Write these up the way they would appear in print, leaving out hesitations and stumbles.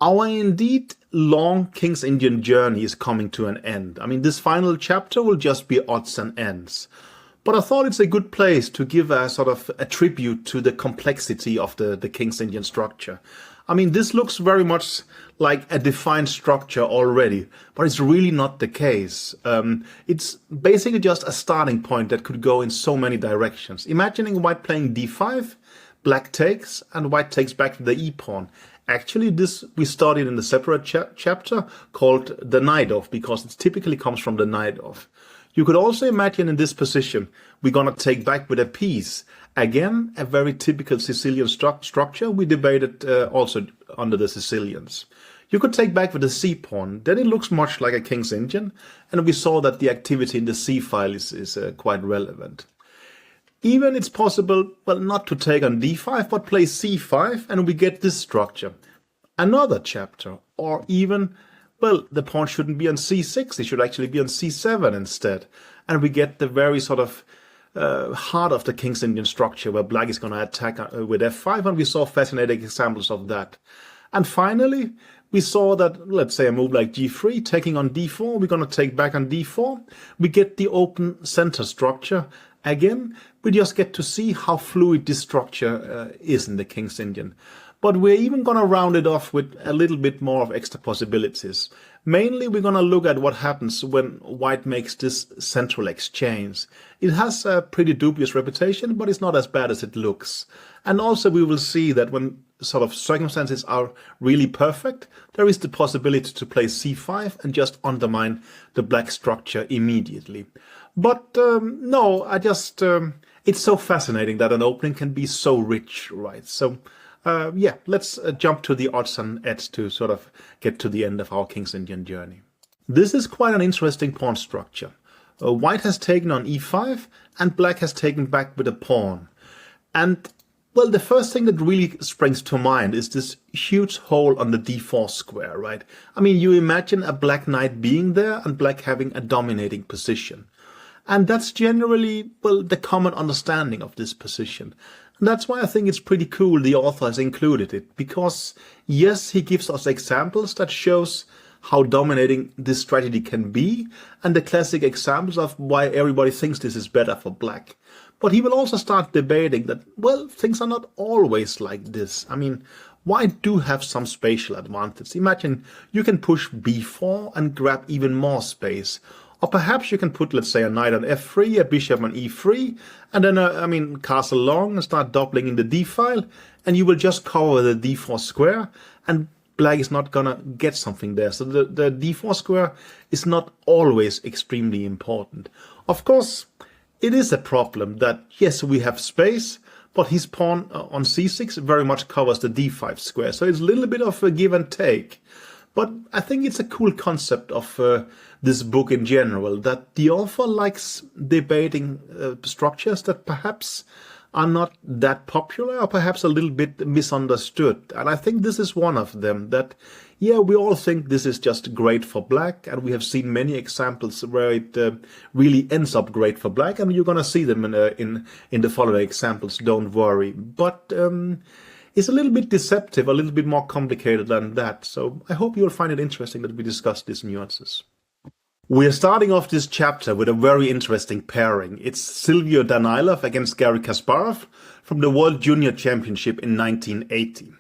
Our indeed long King's Indian journey is coming to an end. I mean, this final chapter will just be odds and ends. But I thought it's a good place to give a sort of a tribute to the complexity of the King's Indian structure. I mean, this looks very much like a defined structure already, but it's really not the case. It's basically just a starting point that could go in so many directions. Imagining white playing d5, black takes, and white takes back to the e-pawn. Actually, this we studied in the separate chapter called the knight off, because it typically comes from the knight off. You could also imagine in this position, we're going to take back with a piece. Again, a very typical Sicilian structure we debated also under the Sicilians. You could take back with the c-pawn, then it looks much like a King's Indian, and we saw that the activity in the c-file is quite relevant. Even it's possible, well, not to take on d5, but play c5, and we get this structure. Another chapter, or even, well, the pawn shouldn't be on c6, it should actually be on c7 instead. And we get the very sort of heart of the King's Indian structure, where black is going to attack with f5, and we saw fascinating examples of that. And finally, we saw that, let's say a move like g3, taking on d4, we're going to take back on d4. We get the open center structure. Again, we just get to see how fluid this structure is in the King's Indian. But we're even going to round it off with a little bit more of extra possibilities. Mainly, we're going to look at what happens when white makes this central exchange. It has a pretty dubious reputation, but it's not as bad as it looks. And also, we will see that when sort of circumstances are really perfect, there is the possibility to play c5 and just undermine the black structure immediately. But no, it's so fascinating that an opening can be so rich, right? So yeah, let's jump to the odds and ends to sort of get to the end of our King's Indian journey. This is quite an interesting pawn structure. White has taken on e5 and black has taken back with a pawn. And well, the first thing that really springs to mind is this huge hole on the d4 square, right? I mean, you imagine a black knight being there and black having a dominating position. And that's generally, well, the common understanding of this position. And that's why I think it's pretty cool the author has included it, because yes, he gives us examples that shows how dominating this strategy can be, and the classic examples of why everybody thinks this is better for black. But he will also start debating that, well, things are not always like this. I mean, white do have some spatial advantage. Imagine you can push b4 and grab even more space. Or perhaps you can put, let's say, a knight on f3, a bishop on e3, and then, castle long and start doubling in the d-file, and you will just cover the d4 square, and black is not gonna get something there. So the d4 square is not always extremely important. Of course, it is a problem that, yes, we have space, but his pawn on c6 very much covers the d5 square. So it's a little bit of a give and take. But I think it's a cool concept of this book in general, that the author likes debating structures that perhaps are not that popular or perhaps a little bit misunderstood. And I think this is one of them, that, yeah, we all think this is just great for black, and we have seen many examples where it really ends up great for black, and you're going to see them in the following examples, don't worry. But it's a little bit deceptive, a little bit more complicated than that. So I hope you'll find it interesting that we discuss these nuances. We are starting off this chapter with a very interesting pairing. It's Silvio Danilov against Garry Kasparov from the World Junior Championship in 1980.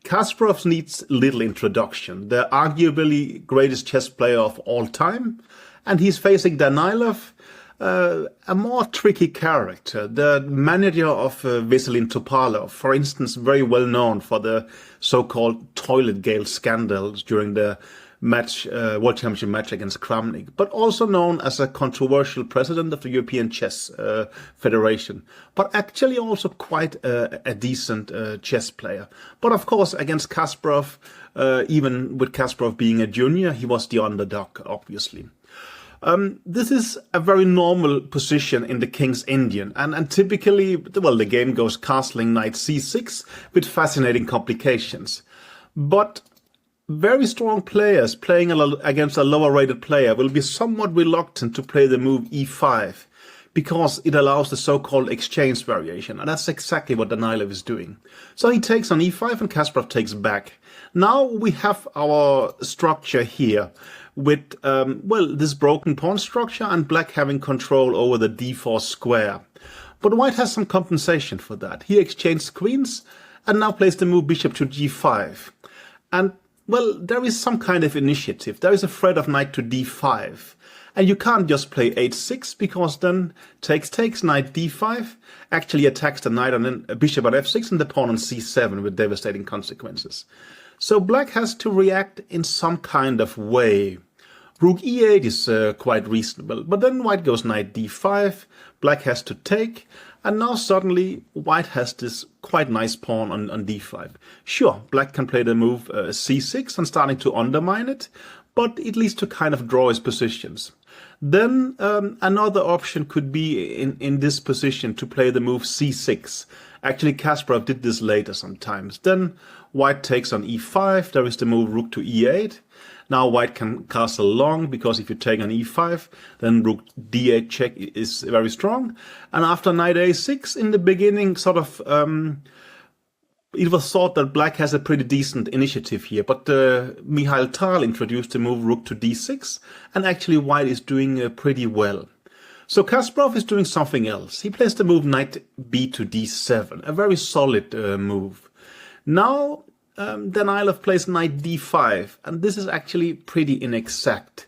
Kasparov needs little introduction. The arguably greatest chess player of all time. And he's facing Danilov, a more tricky character, the manager of Veselin Topalov, for instance, very well known for the so-called toilet gale scandals during the World Championship match against Kramnik, but also known as a controversial president of the European Chess Federation, but actually also quite a decent chess player. But of course, against Kasparov, even with Kasparov being a junior, he was the underdog, obviously. This is a very normal position in the King's Indian, and typically, well, the game goes castling knight c6 with fascinating complications. But very strong players playing against a lower rated player will be somewhat reluctant to play the move e5, because it allows the so-called exchange variation, and that's exactly what Danilov is doing. So he takes on e5 and Kasparov takes back. Now we have our structure here with, this broken pawn structure and black having control over the d4 square. But white has some compensation for that. He exchanged queens and now plays the move bishop to g5. And, well, there is some kind of initiative. There is a threat of knight to d5. And you can't just play h6 because then takes, knight d5, actually attacks the knight and then bishop on f6 and the pawn on c7 with devastating consequences. So black has to react in some kind of way. Rook e8 is quite reasonable, but then white goes knight d5, black has to take, and now suddenly white has this quite nice pawn on d5. Sure, black can play the move c6 and starting to undermine it, but it leads to kind of draw his positions. Then another option could be in this position to play the move c6. Actually, Kasparov did this later sometimes. Then white takes on e5, there is the move rook to e8. Now white can castle long, because if you take on e5, then rook d8 check is very strong. And after knight a6, in the beginning, sort of, it was thought that black has a pretty decent initiative here, but Mikhail Tal introduced the move rook to d6, and actually white is doing pretty well. So Kasparov is doing something else. He plays the move knight b to d7, a very solid move. Now Danilov plays knight d5, and this is actually pretty inexact.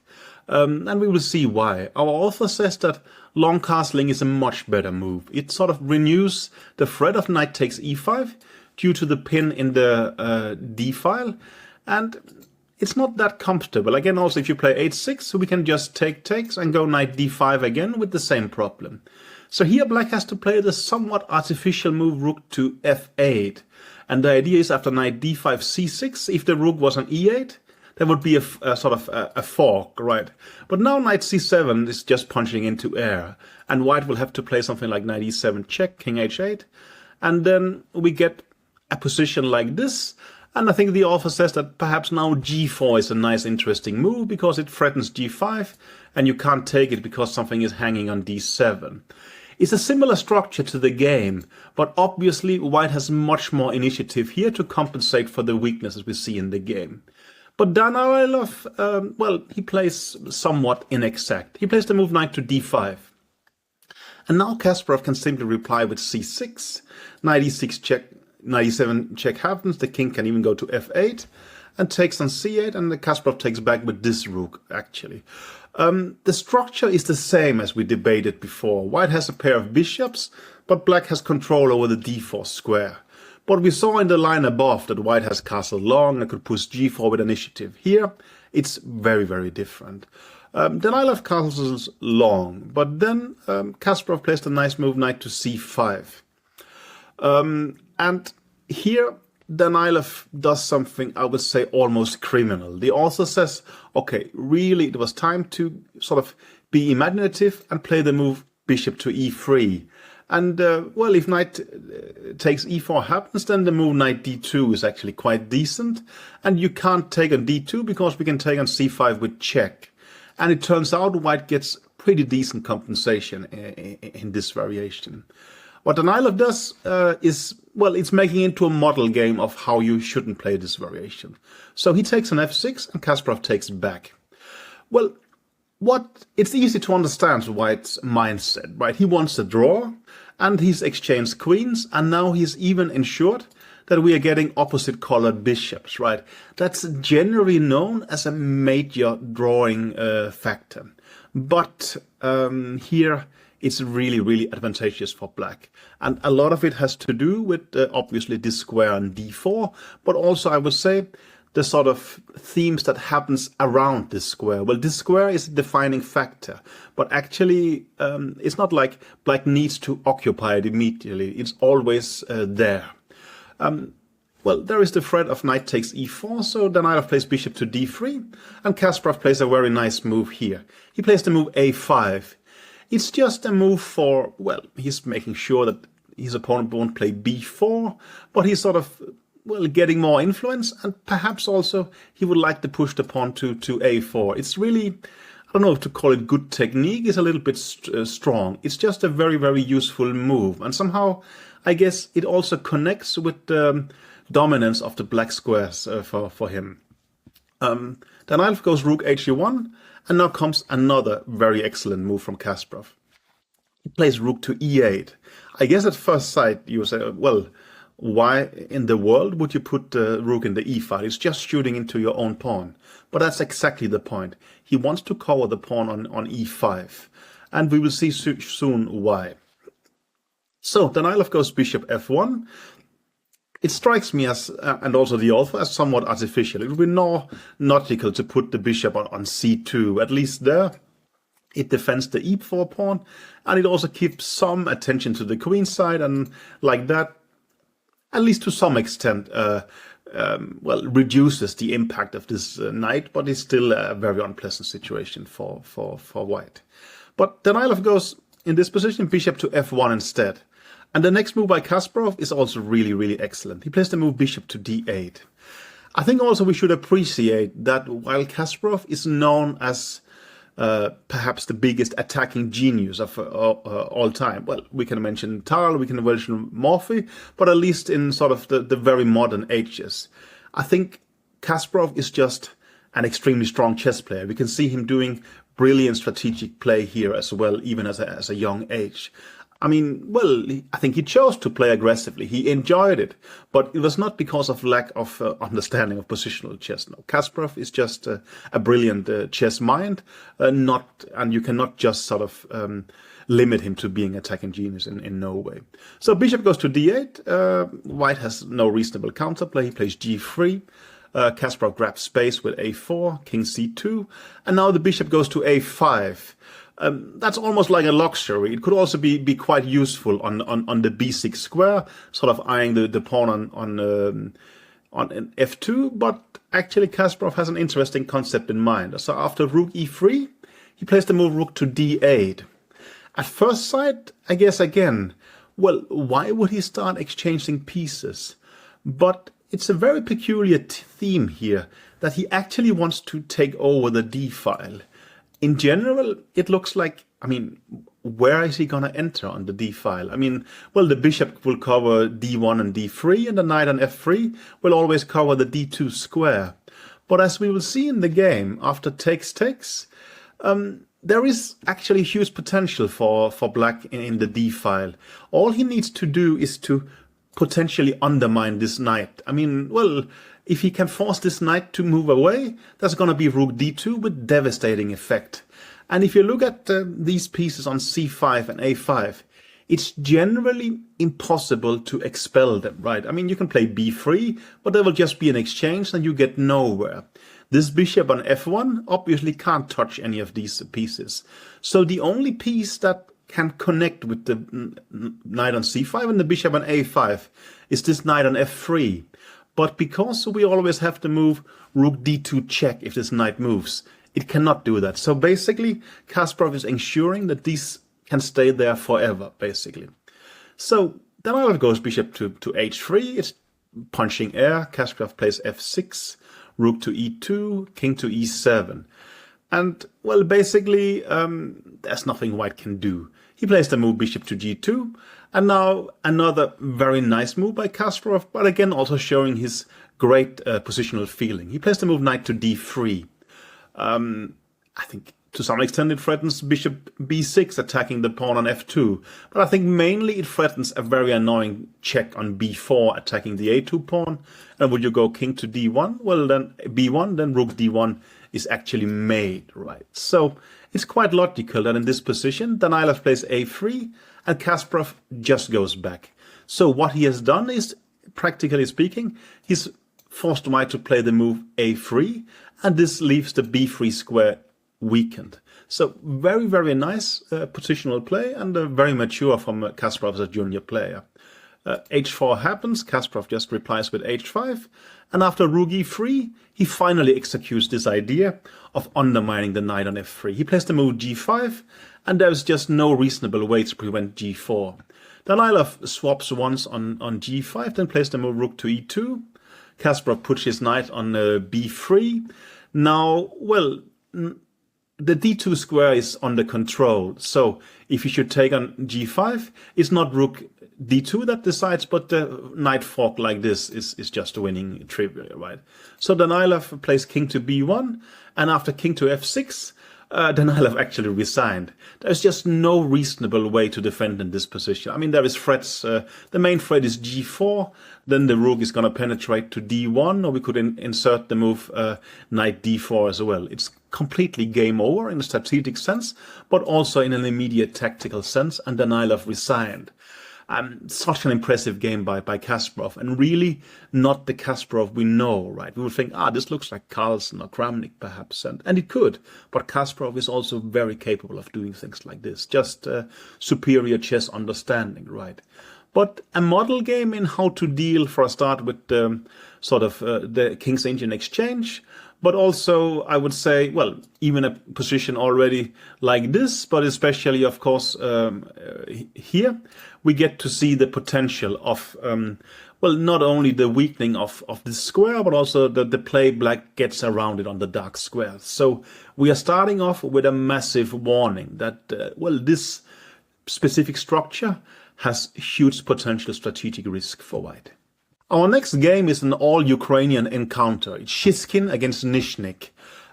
And we will see why. Our author says that long castling is a much better move. It sort of renews the threat of knight takes e5 due to the pin in the d file, and it's not that comfortable. Again, also if you play h6, so we can just takes and go knight d5 again with the same problem. So here black has to play the somewhat artificial move rook to f8. And the idea is after knight d5 c6, if the rook was on e8, there would be a sort of a fork, right? But now knight c7 is just punching into air, and white will have to play something like knight e7 check, king h8, and then we get a position like this. And I think the author says that perhaps now g4 is a nice interesting move because it threatens g5, and you can't take it because something is hanging on d7. It's a similar structure to the game, but obviously white has much more initiative here to compensate for the weaknesses we see in the game. But Danilov, he plays somewhat inexact. He plays the move knight to d5. And now Kasparov can simply reply with c6, knight e6 check, knight e7 check happens, the king can even go to f8, and takes on c8, and the Kasparov takes back with this rook, actually. The structure is the same as we debated before. White has a pair of bishops, but black has control over the d4 square. But we saw in the line above that white has castled long and could push g4 with initiative. Here, it's very, very different. Danilov castles long, but then Kasparov plays the nice move knight to c5. And here, Danilov does something, I would say, almost criminal. The author says, okay, really, it was time to sort of be imaginative and play the move bishop to e3. And, if knight takes e4 happens, then the move knight d2 is actually quite decent. And you can't take on d2 because we can take on c5 with check. And it turns out white gets pretty decent compensation in this variation. What Danilov does it's making into a model game of how you shouldn't play this variation. So he takes an f6 and Kasparov takes back. Well, it's easy to understand White's mindset, right? He wants a draw, and he's exchanged queens, and now he's even ensured that we are getting opposite colored bishops, right? That's generally known as a major drawing factor. But here, it's really, really advantageous for black. And a lot of it has to do with, obviously, this square on d4, but also, I would say, the sort of themes that happens around this square. Well, this square is a defining factor, but actually, it's not like black needs to occupy it immediately. It's always there. There is the threat of knight takes e4, so Danilov plays bishop to d3, and Kasparov plays a very nice move here. He plays the move a5. It's just a move for, he's making sure that his opponent won't play b4, but he's sort of, getting more influence, and perhaps also he would like to push the pawn to a4. It's really, I don't know if to call it good technique is a little bit strong. It's just a very, very useful move. And somehow, I guess it also connects with the dominance of the black squares for him. Danilov goes rook h1, and now comes another very excellent move from Kasparov. He plays rook to e8. I guess at first sight you say, well, why in the world would you put the rook in the e file? It's just shooting into your own pawn. But that's exactly the point. He wants to cover the pawn on e5. And we will see soon why. So Danilov goes bishop f1. It strikes me as, and also the author, as somewhat artificial. It would be more nautical to put the bishop on c2. At least there, it defends the e4 pawn, and it also keeps some attention to the queen side, and like that, at least to some extent, well, reduces the impact of this knight, but it's still a very unpleasant situation for white. But Danilov goes, in this position, bishop to f1 instead. And the next move by Kasparov is also really, really excellent. He plays the move bishop to d8. I think also we should appreciate that while Kasparov is known as perhaps the biggest attacking genius of all time, well, we can mention Tal, we can mention Morphy, but at least in sort of the very modern ages, I think Kasparov is just an extremely strong chess player. We can see him doing brilliant strategic play here as well, even as a young age. I mean, well, I think he chose to play aggressively. He enjoyed it, but it was not because of lack of understanding of positional chess. No, Kasparov is just a brilliant chess mind, and you cannot just sort of limit him to being attacking genius in no way. So bishop goes to d8. White has no reasonable counterplay. He plays g3. Kasparov grabs space with a4, king c2, and now the bishop goes to a5. That's almost like a luxury. It could also be quite useful on the b6 square, sort of eyeing the pawn on f2. But actually, Kasparov has an interesting concept in mind. So after rook e3, he plays the move rook to d8. At first sight, I guess again, well, why would he start exchanging pieces? But it's a very peculiar theme here that he actually wants to take over the d file. In general, it looks like, I mean, where is he going to enter on the d file? I mean, well, the bishop will cover d1 and d3, and the knight on f3 will always cover the d2 square. But as we will see in the game, after takes, there is actually huge potential for black in the d file. All he needs to do is to potentially undermine this knight. I mean, well, if he can force this knight to move away, that's going to be rook d2 with devastating effect. And if you look at these pieces on c5 and a5, it's generally impossible to expel them, right? I mean, you can play b3, but there will just be an exchange and you get nowhere. This bishop on f1 obviously can't touch any of these pieces. So the only piece that can connect with the knight on c5 and the bishop on a5 is this knight on f3. But because we always have to move rook d2 check if this knight moves, it cannot do that. So basically, Kasparov is ensuring that these can stay there forever, basically. So Danilov goes bishop to h3. It's punching air. Kasparov plays f6, rook to e2, king to e7. And, well, basically, there's nothing white can do. He plays the move bishop to g2. And now another very nice move by Kasparov, but again also showing his great positional feeling. He plays the move knight to d3. I think to some extent it threatens bishop b6, attacking the pawn on f2. But I think mainly it threatens a very annoying check on b4, attacking the a2 pawn. And would you go king to d1? Well, then b1, then rook d1 is actually made, right? So it's quite logical that in this position, Danilov plays a3, and Kasparov just goes back. So what he has done is, practically speaking, he's forced white to play the move a3, and this leaves the b3 square weakened. So very, very nice positional play, and very mature from Kasparov as a junior player. h4 happens, Kasparov just replies with h5, and after rook e3, he finally executes this idea of undermining the knight on f3. He plays the move g5, and there's just no reasonable way to prevent g4. Danilov swaps once on g5, then plays the move rook to e2. Kasparov puts his knight on b3. Now, well, the d2 square is under control. So if you should take on g5, it's not rook d2 that decides, but the knight fork like this is just winning trivially, right? So Danilov plays king to b1, and after king to f6, Danilov actually resigned. There's just no reasonable way to defend in this position. I mean, there is threats. The main threat is g4. Then the rook is going to penetrate to d1, or we could insert the move knight d4 as well. It's completely game over in a strategic sense, but also in an immediate tactical sense, and Danilov resigned. Such an impressive game by Kasparov, and really not the Kasparov we know, right? We would think, this looks like Carlsen or Kramnik perhaps, and it could, but Kasparov is also very capable of doing things like this, just superior chess understanding, right? But a model game in how to deal, for a start, with the King's Indian exchange, but also, I would say, well, even a position already like this, but especially, of course, here, we get to see the potential of, not only the weakening of the square, but also the play black gets around it on the dark square. So we are starting off with a massive warning that, this specific structure has huge potential strategic risk for white. Our next game is an all-Ukrainian encounter. It's Shishkin against Nishnik.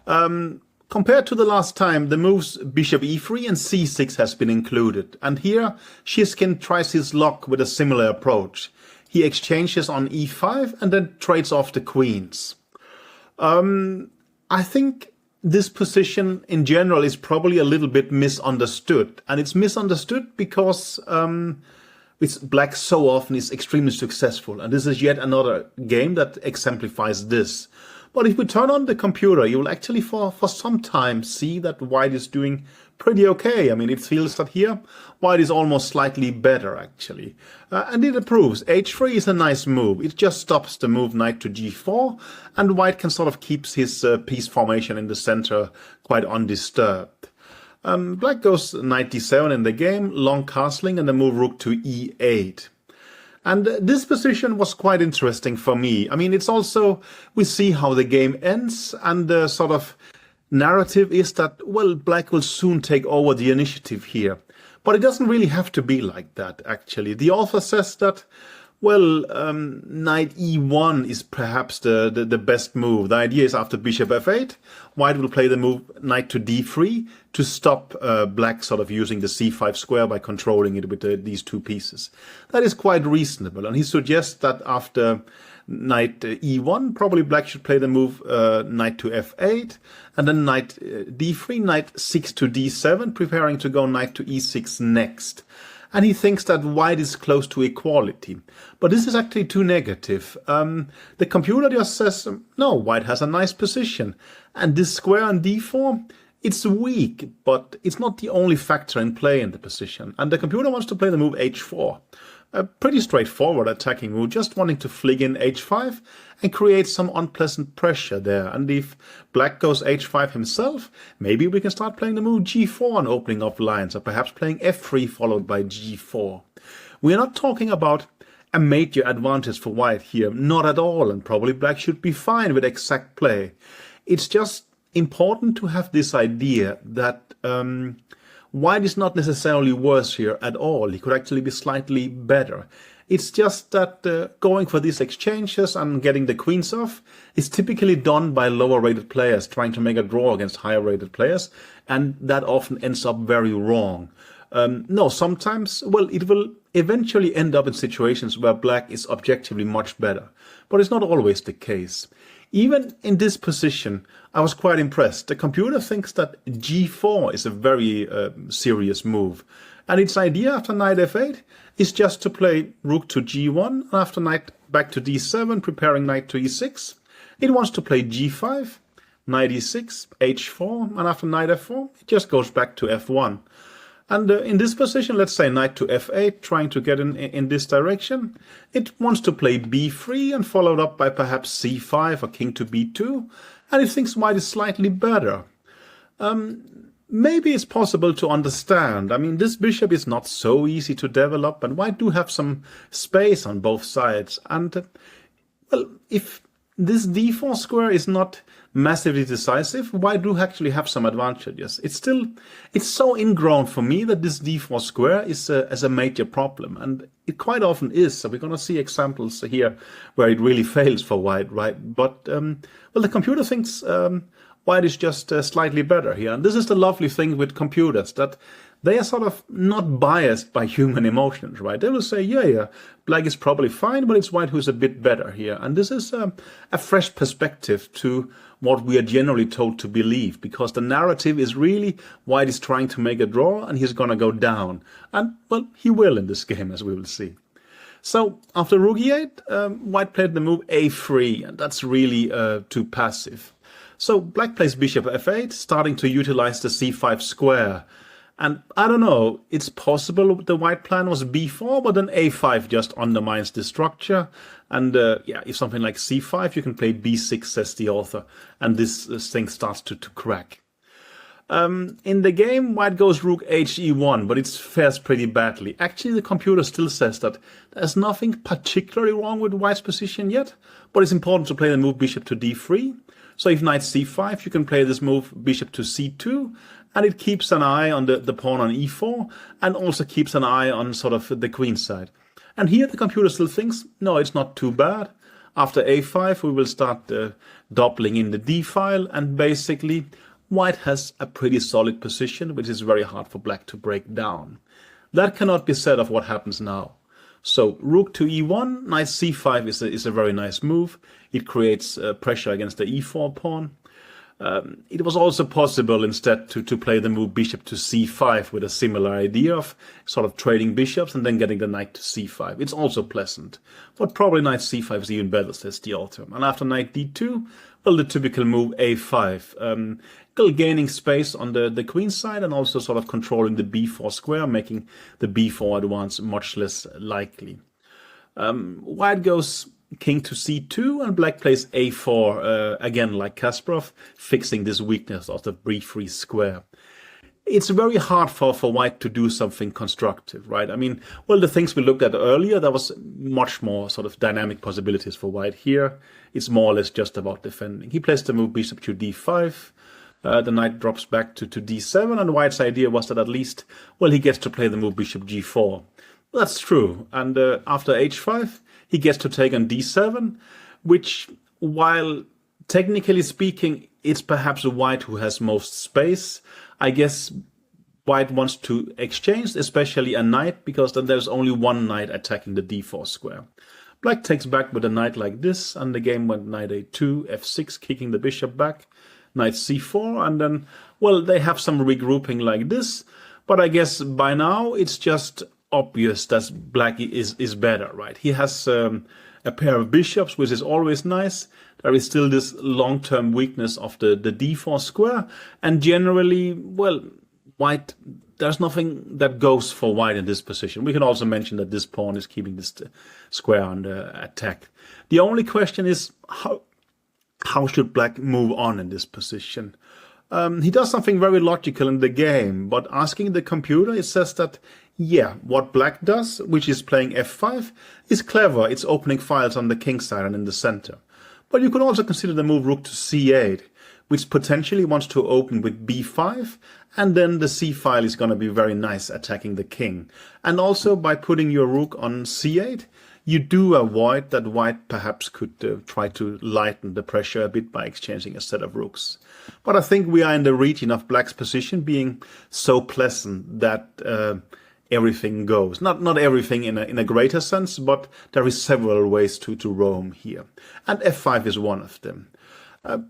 Compared to the last time, the moves bishop e3 and c6 has been included. And here, Shishkin tries his luck with a similar approach. He exchanges on e5 and then trades off the queens. I think this position in general is probably a little bit misunderstood. And it's misunderstood because black so often is extremely successful. And this is yet another game that exemplifies this. But if we turn on the computer, you will actually for some time see that white is doing pretty okay. I mean, it feels that here white is almost slightly better, actually. And it approves. h3 is a nice move. It just stops the move knight to g4, and white can sort of keep his piece formation in the center quite undisturbed. Black goes knight d7 in the game, long castling, and the move rook to e8. And this position was quite interesting for me. I mean, it's also, we see how the game ends, and the sort of narrative is that, black will soon take over the initiative here. But it doesn't really have to be like that, actually. The author says that, knight e1 is perhaps the best move. The idea is after bishop f8, white will play the move knight to d3 to stop black sort of using the c5 square by controlling it with these two pieces. That is quite reasonable, and he suggests that after knight e1, probably black should play the move knight to f8, and then knight d3, knight 6 to d7, preparing to go knight to e6 next. And he thinks that white is close to equality. But this is actually too negative. The computer just says, no, white has a nice position. And this square on d4, it's weak, but it's not the only factor in play in the position. And the computer wants to play the move h4. A pretty straightforward attacking move, just wanting to flick in h5 and create some unpleasant pressure there. And if black goes h5 himself, maybe we can start playing the move g4 and opening up lines, or perhaps playing f3 followed by g4. We are not talking about a major advantage for white here, not at all, and probably black should be fine with exact play. It's just important to have this idea that white is not necessarily worse here at all. He could actually be slightly better. It's just that going for these exchanges and getting the queens off is typically done by lower rated players trying to make a draw against higher rated players, and that often ends up very wrong. No, sometimes, it will eventually end up in situations where black is objectively much better, but it's not always the case. Even in this position, I was quite impressed. The computer thinks that g4 is a very serious move. And its idea after knight f8 is just to play rook to g1, and after knight back to d7, preparing knight to e6. It wants to play g5, knight e6, h4, and after knight f4, it just goes back to f1. And in this position, let's say knight to f8, trying to get in this direction. It wants to play b3 and followed up by perhaps c5 or king to b2. And it thinks white is slightly better. Maybe it's possible to understand. I mean, this bishop is not so easy to develop, and white do have some space on both sides. And, if this d4 square is not massively decisive. White do actually have some advantages. It's so ingrown for me that this d4 square is a major problem, and it quite often is. So we're going to see examples here where it really fails for white, right? But well, the computer thinks white is just slightly better here, and this is the lovely thing with computers, that they are sort of not biased by human emotions, right? They will say, yeah, black is probably fine, but it's white who's a bit better here. And this is a fresh perspective to what we are generally told to believe, because the narrative is really white is trying to make a draw and he's going to go down. And, well, he will in this game, as we will see. So after rook e8, white played the move a3, and that's really too passive. So black plays bishop f8, starting to utilize the c5 square. And I don't know, it's possible the white plan was b4, but then a5 just undermines the structure. And yeah, if something like c5, you can play b6, says the author, and this thing starts to crack. In the game, white goes rook he1, but it fares pretty badly. Actually, the computer still says that there's nothing particularly wrong with white's position yet, but it's important to play the move bishop to d3. So if knight c5, you can play this move bishop to c2, and it keeps an eye on the pawn on e4, and also keeps an eye on sort of the queen side. And here the computer still thinks, no, it's not too bad. After a5, we will start doubling in the d file, and basically white has a pretty solid position, which is very hard for black to break down. That cannot be said of what happens now. So rook to e1, knight c5 is a very nice move. It creates pressure against the e4 pawn. It was also possible instead to play the move bishop to c5 with a similar idea of sort of trading bishops and then getting the knight to c5. It's also pleasant, but probably knight c5 is even better, says the author. And after knight d2, well, the typical move a5, gaining space on the queen side and also sort of controlling the b4 square, making the b4 advance much less likely. White goes king to c2, and black plays a4, again like Kasparov, fixing this weakness of the b3 square. It's very hard for white to do something constructive, right? I mean, well, the things we looked at earlier, there was much more sort of dynamic possibilities for white here. It's more or less just about defending. He plays the move bishop to d5. The knight drops back to d7, and white's idea was that at least, well, he gets to play the move bishop g4. That's true. And after h5, he gets to take on d7, which, while technically speaking, it's perhaps white who has most space. I guess white wants to exchange, especially a knight, because then there's only one knight attacking the d4 square. Black takes back with a knight like this, and the game went knight a2, f6, kicking the bishop back, knight c4, and then, well, they have some regrouping like this, but I guess by now it's just obvious that black is better, right? He has a pair of bishops, which is always nice. There is still this long-term weakness of the d4 square, and generally, well, white, there's nothing that goes for white in this position. We can also mention that this pawn is keeping this square under attack. The only question is how should black move on in this position? He does something very logical in the game, but asking the computer, it says that, yeah, what black does, which is playing f5, is clever. It's opening files on the king side and in the center. But you could also consider the move rook to c8, which potentially wants to open with b5, and then the c file is going to be very nice attacking the king. And also by putting your rook on c8, you do avoid that white perhaps could try to lighten the pressure a bit by exchanging a set of rooks. But I think we are in the region of black's position being so pleasant that everything goes. Not everything in a greater sense, but there is several ways to roam here. And f5 is one of them.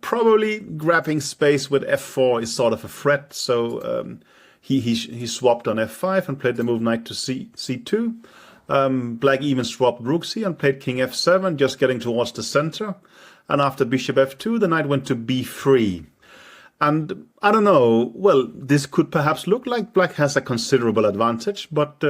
Probably grabbing space with f4 is sort of a threat, so he swapped on f5 and played the move knight to c2. Black even swapped rooks here and played king f7, just getting towards the center. And after bishop f2, the knight went to b3. And I don't know, well, this could perhaps look like black has a considerable advantage, but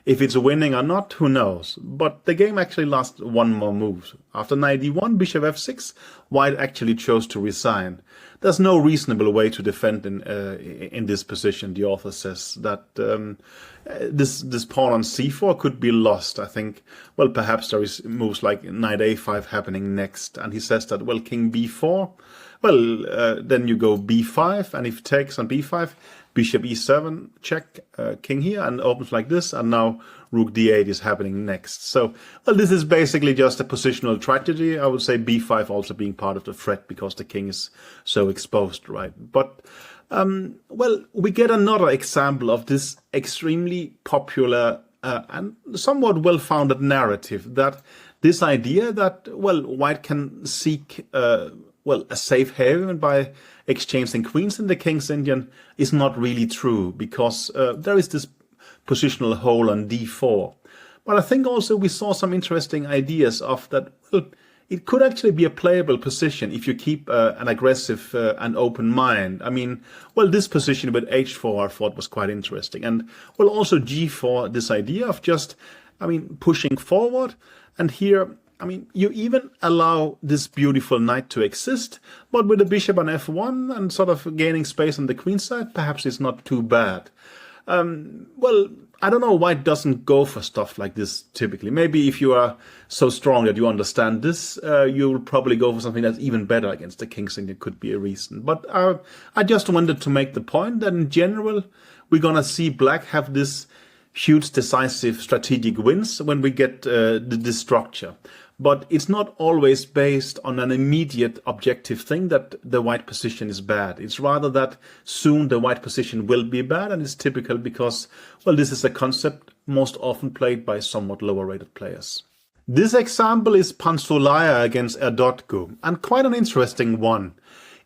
if it's winning or not, who knows? But the game actually lasts one more move. After knight d1, bishop f6, white actually chose to resign. There's no reasonable way to defend in this position. The author says that this pawn on c4 could be lost. I think, well, perhaps there is moves like knight a5 happening next. And he says that, well, king b4, well, then you go b5, and if takes on b5, bishop e7, check, king here, and opens like this, and now rook d8 is happening next. So, well, this is basically just a positional tragedy. I would say b5 also being part of the threat because the king is so exposed, right? But, well, we get another example of this extremely popular and somewhat well-founded narrative, that this idea that, well, white can seek well, a safe haven by exchanging queens in the King's Indian is not really true, because there is this positional hole on d4. But I think also we saw some interesting ideas of that, well, it could actually be a playable position if you keep an aggressive and open mind. I mean, well, this position with h4 I thought was quite interesting. And, well, also g4, this idea of just, I mean, pushing forward. And here, I mean, you even allow this beautiful knight to exist, but with the bishop on f1 and sort of gaining space on the queen side, perhaps it's not too bad. Well, I don't know why it doesn't go for stuff like this typically. Maybe if you are so strong that you understand this, you'll probably go for something that's even better against the King's Indian. Could be a reason. But I just wanted to make the point that in general, we're going to see black have this huge decisive strategic wins when we get this structure. But it's not always based on an immediate objective thing that the white position is bad. It's rather that soon the white position will be bad, and it's typical because, well, this is a concept most often played by somewhat lower rated players. This example is Pantzulaia against Erdotgou, and quite an interesting one.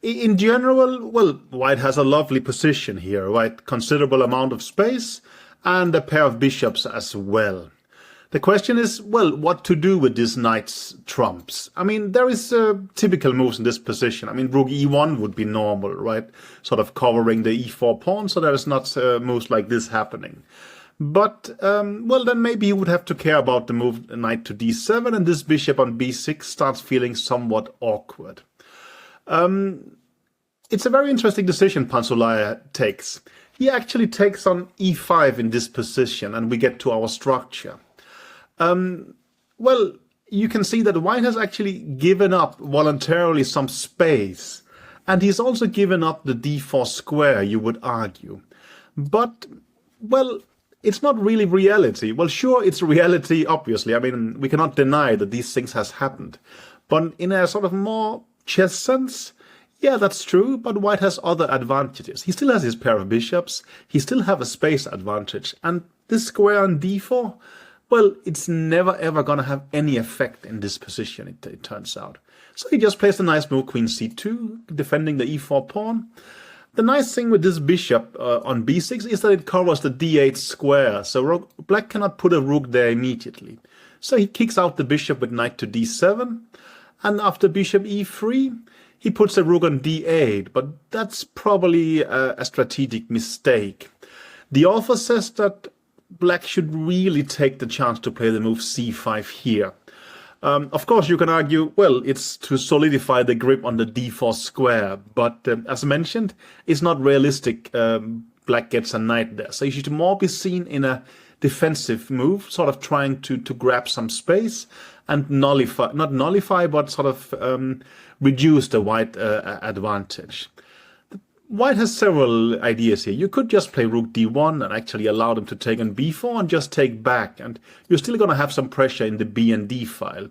In general, well, white has a lovely position here, right? Considerable amount of space and a pair of bishops as well. The question is, well, what to do with this knight's trumps? I mean, there is typical moves in this position. I mean, rook e1 would be normal, right? Sort of covering the e4 pawn, so there is not moves like this happening. But, well, then maybe you would have to care about the move knight to d7, and this bishop on b6 starts feeling somewhat awkward. It's a very interesting decision Pantzulaia takes. He actually takes on e5 in this position, and we get to our structure. Well, you can see that white has actually given up voluntarily some space, and he's also given up the d4 square, you would argue. But, well, it's not really reality. Well, sure, it's reality, obviously. I mean, we cannot deny that these things has happened. But in a sort of more chess sense, yeah, that's true, but white has other advantages. He still has his pair of bishops, he still have a space advantage, and this square on d4, well, it's never ever gonna have any effect in this position, it turns out. So he just plays a nice move, queen c2, defending the e4 pawn. The nice thing with this bishop on b6 is that it covers the d8 square, so black cannot put a rook there immediately. So he kicks out the bishop with knight to d7, and after bishop e3, he puts a rook on d8, but that's probably a strategic mistake. The author says that black should really take the chance to play the move c5 here. Of course, you can argue, well, it's to solidify the grip on the d4 square, but as mentioned, it's not realistic black gets a knight there. So you should more be seen in a defensive move, sort of trying to grab some space and nullify, not nullify, but sort of reduce the white advantage. White has several ideas here. You could just play rook d1 and actually allow them to take on b4 and just take back, and you're still going to have some pressure in the b and d file.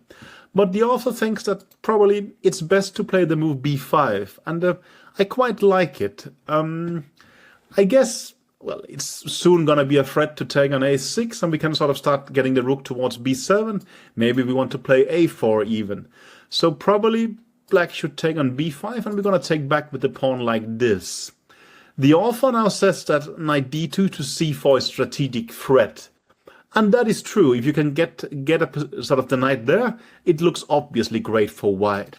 But the author thinks that probably it's best to play the move b5, and I quite like it. I guess, well, it's soon going to be a threat to take on a6, and we can sort of start getting the rook towards b7. Maybe we want to play a4 even. So probably black should take on b5, and we're going to take back with the pawn like this. The author now says that knight d2 to c4 is strategic threat. And that is true. If you can get a sort of the knight there, it looks obviously great for white.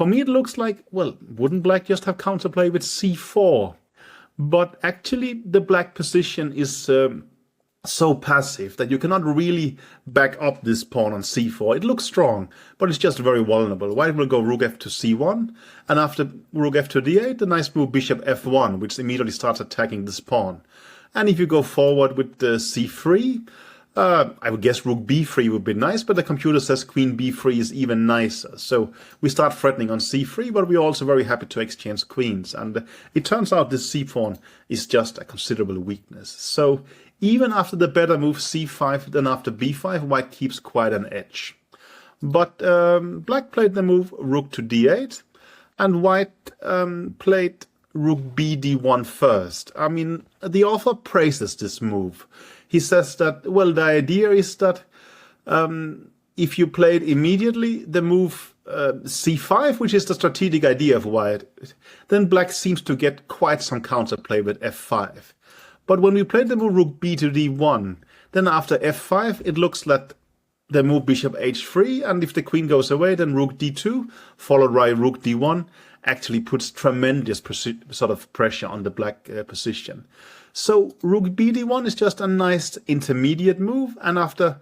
For me, it looks like, well, wouldn't black just have counterplay with c4? But actually, the black position is so passive that you cannot really back up this pawn on c4. It looks strong, but it's just very vulnerable. White will go rook f to c1, and after rook f to d8, the nice move bishop f1, which immediately starts attacking this pawn. And if you go forward with the c3, I would guess rook b3 would be nice, but the computer says queen b3 is even nicer. So we start threatening on c3, but we're also very happy to exchange queens. And it turns out this c pawn is just a considerable weakness. So even after the better move c5 than after b5, white keeps quite an edge. But black played the move rook to d8, and white played rook b d1 first. I mean, the author praises this move. He says that, well, the idea is that if you play it immediately, the move c5, which is the strategic idea of white, then black seems to get quite some counterplay with f5. But when we play the move rook b to d1, then after f5, it looks like the move bishop h3, and if the queen goes away, then rook d2, followed by rook d1, actually puts tremendous sort of pressure on the black position. So rook b d1 is just a nice intermediate move, and after,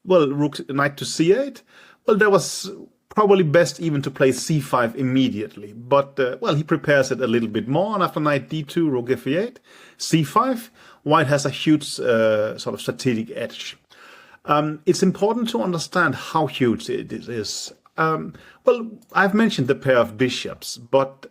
well, rook knight to c8, well, there was probably best even to play c5 immediately, but well, he prepares it a little bit more, and after knight d2, rook f8, c5, white has a huge sort of strategic edge. It's important to understand how huge it is. Well, I've mentioned the pair of bishops, but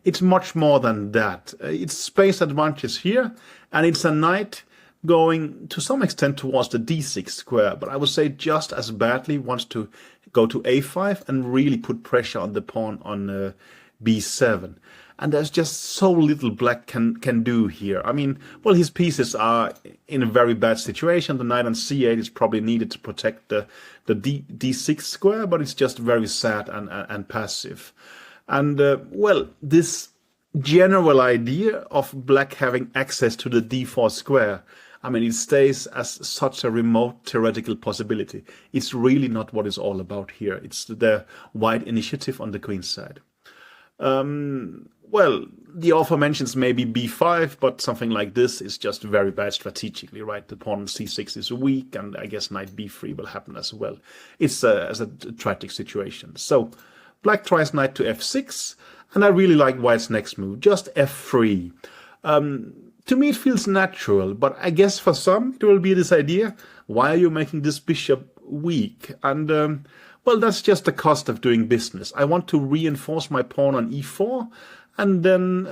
it's much more than that. It's space advantage here, and it's a knight going to some extent towards the d6 square, but I would say just as badly wants to go to a5 and really put pressure on the pawn on b7. And there's just so little black can do here. I mean, well, his pieces are in a very bad situation. The knight on c8 is probably needed to protect the d6 square, but it's just very sad and passive. And, well, this general idea of black having access to the d4 square, I mean, it stays as such a remote theoretical possibility. It's really not what it's all about here. It's the white initiative on the queen's side. Well, the author mentions maybe b5, but something like this is just very bad strategically, right? The pawn on c6 is weak, and I guess knight b3 will happen as well. It's as a tragic situation. So black tries knight to f6, and I really like white's next move, just f3. To me, it feels natural, but I guess for some, it will be this idea, why are you making this bishop weak? And, well, that's just the cost of doing business. I want to reinforce my pawn on e4, and then,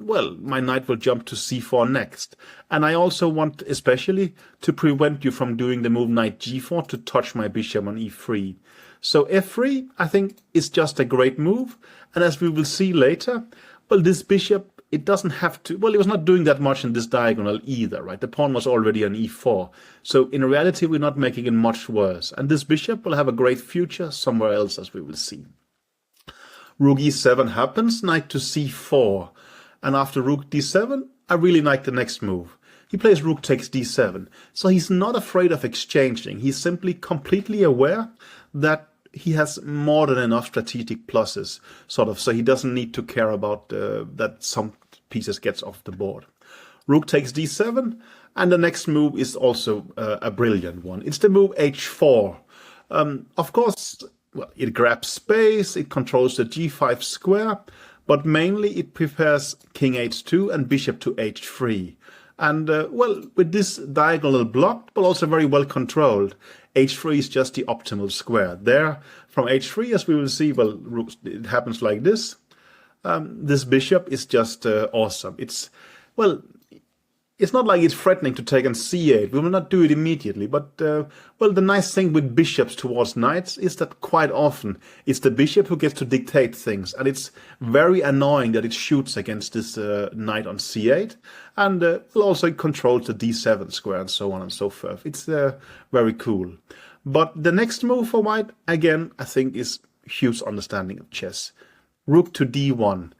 well, my knight will jump to c4 next. And I also want, especially, to prevent you from doing the move knight g4 to touch my bishop on e3. So f3, I think, is just a great move. And as we will see later, well, this bishop, it doesn't have to, well, it was not doing that much in this diagonal either, right? The pawn was already on e4. So in reality, we're not making it much worse. And this bishop will have a great future somewhere else, as we will see. Rook e7 happens, knight to c4. And after rook d7, I really like the next move. He plays rook takes d7. So he's not afraid of exchanging. He's simply completely aware that he has more than enough strategic pluses, sort of, so he doesn't need to care about that some pieces gets off the board. Rook takes d7, and the next move is also a brilliant one. It's the move h4. Of course, well, it grabs space, it controls the g5 square, but mainly it prepares king h2 and bishop to h3. And, well, with this diagonal blocked, but also very well controlled, h3 is just the optimal square. There, from h3, as we will see, well, it happens like this. This bishop is just awesome. It's, well, it's not like it's threatening to take on c8. We will not do it immediately, but, well, the nice thing with bishops towards knights is that quite often it's the bishop who gets to dictate things, and it's very annoying that it shoots against this knight on c8, and also it controls the d7 square and so on and so forth. It's very cool. But the next move for white, again, I think is huge understanding of chess. Rook to d1.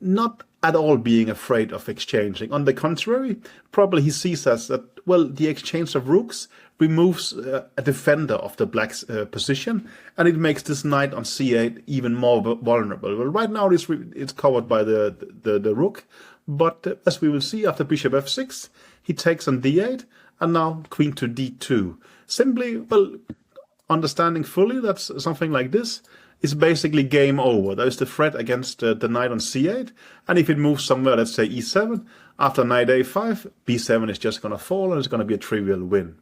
Not at all being afraid of exchanging. On the contrary, probably he sees as that, well, the exchange of rooks removes a defender of the black's position, and it makes this knight on c8 even more vulnerable. Well, right now it's covered by the rook, but as we will see after bishop f6, he takes on d8, and now queen to d2. Simply, well, understanding fully that something like this is basically game over. There is the threat against the knight on c8, and if it moves somewhere, let's say e7, after knight a5, b7 is just going to fall, and it's going to be a trivial win.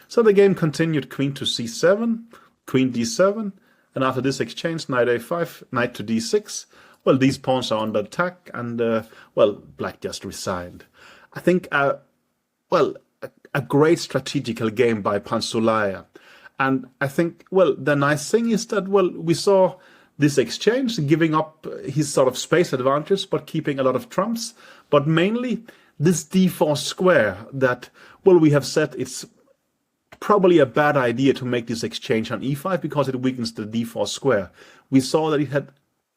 So the game continued, queen to c7, queen d7, and after this exchange, knight a5, knight to d6. Well, these pawns are under attack, and, well, black just resigned. I think, well, a great strategical game by Pantzulaia. And I think, well, the nice thing is that, well, we saw this exchange giving up his sort of space advantage, but keeping a lot of trumps. But mainly this d4 square that, well, we have said it's probably a bad idea to make this exchange on e5 because it weakens the d4 square. We saw that it had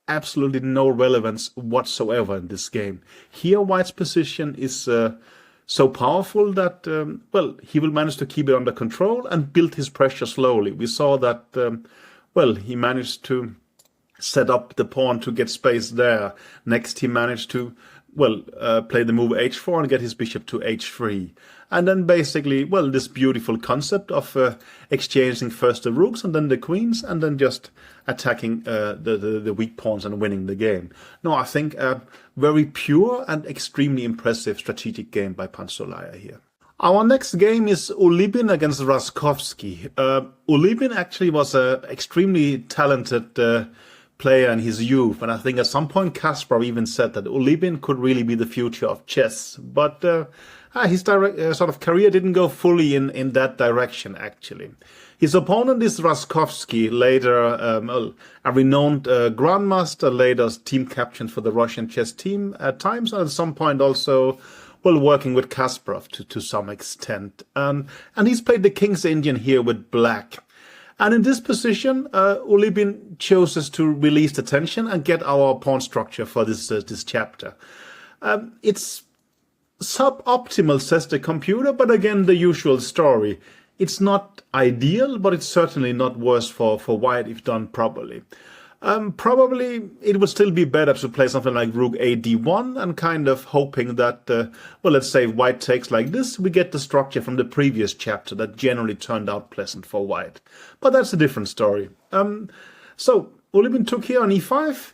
absolutely no relevance whatsoever in this game. Here, White's position is so powerful that, well, he will manage to keep it under control and build his pressure slowly. We saw that, well, he managed to set up the pawn to get space there. Next, he managed to, well, play the move h4 and get his bishop to h3. And then basically, well, this beautiful concept of exchanging first the rooks and then the queens and then just attacking the weak pawns and winning the game. No, I think a very pure and extremely impressive strategic game by Pantzulaia here. Our next game is Ulybin against Raskovsky. Ulybin actually was an extremely talented player in his youth, and I think at some point Kasparov even said that Ulybin could really be the future of chess. But his direct sort of career didn't go fully in that direction, actually. His opponent is Raskovsky, later a renowned grandmaster, later team captain for the Russian chess team at times, and at some point also, well, working with Kasparov to some extent. And he's played the King's Indian here with black. And in this position, Ulybin chooses to release the tension and get our pawn structure for this chapter. It's suboptimal, says the computer, but again, the usual story. It's not ideal, but it's certainly not worse for White if done properly. Probably it would still be better to play something like rook a d1 and kind of hoping that, well, let's say White takes like this, we get the structure from the previous chapter that generally turned out pleasant for White. But that's a different story. So Ulybin took here on e5,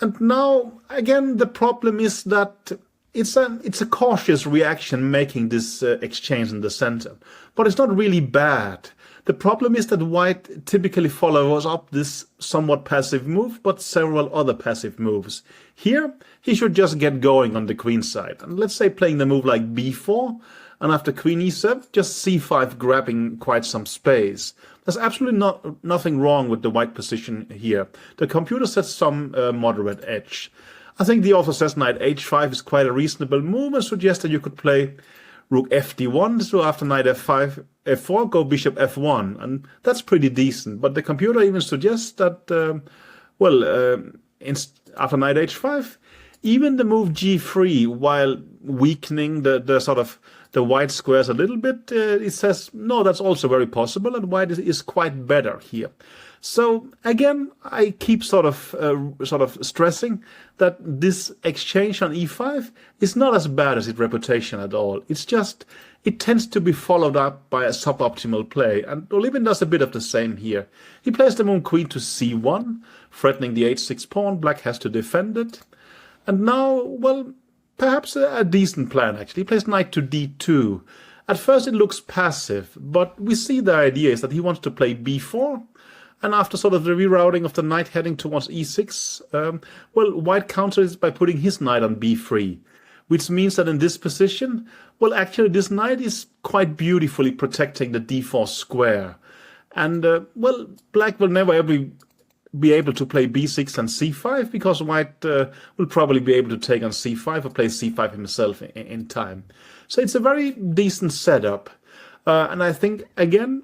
and now, again, the problem is that it's a cautious reaction making this exchange in the center, but it's not really bad. The problem is that White typically follows up this somewhat passive move, but several other passive moves. Here, he should just get going on the queen side, and let's say playing the move like b4, and after queen e7, just c5 grabbing quite some space. There's absolutely nothing wrong with the White position here. The computer sets some moderate edge. I think the author says knight h5 is quite a reasonable move and suggests that you could play rook fd1, so after knight f5, f4, go bishop f1, and that's pretty decent. But the computer even suggests that, well, after knight h5, even the move g3, while weakening the sort of the White squares a little bit, it says, no, that's also very possible, and White is quite better here. So again, I keep sort of stressing that this exchange on e5 is not as bad as its reputation at all. It's just, it tends to be followed up by a suboptimal play, and Ulybin does a bit of the same here. He plays the move queen to c1, threatening the h6 pawn. Black has to defend it. And now, well, perhaps a decent plan, actually. He plays knight to d2. At first it looks passive, but we see the idea is that he wants to play b4, and after sort of the rerouting of the knight heading towards e6, well, White counters by putting his knight on b3, which means that in this position, well, actually this knight is quite beautifully protecting the d4 square. And, well, Black will never ever be able to play b6 and c5 because White will probably be able to take on c5 or play c5 himself in time. So it's a very decent setup. And I think, again,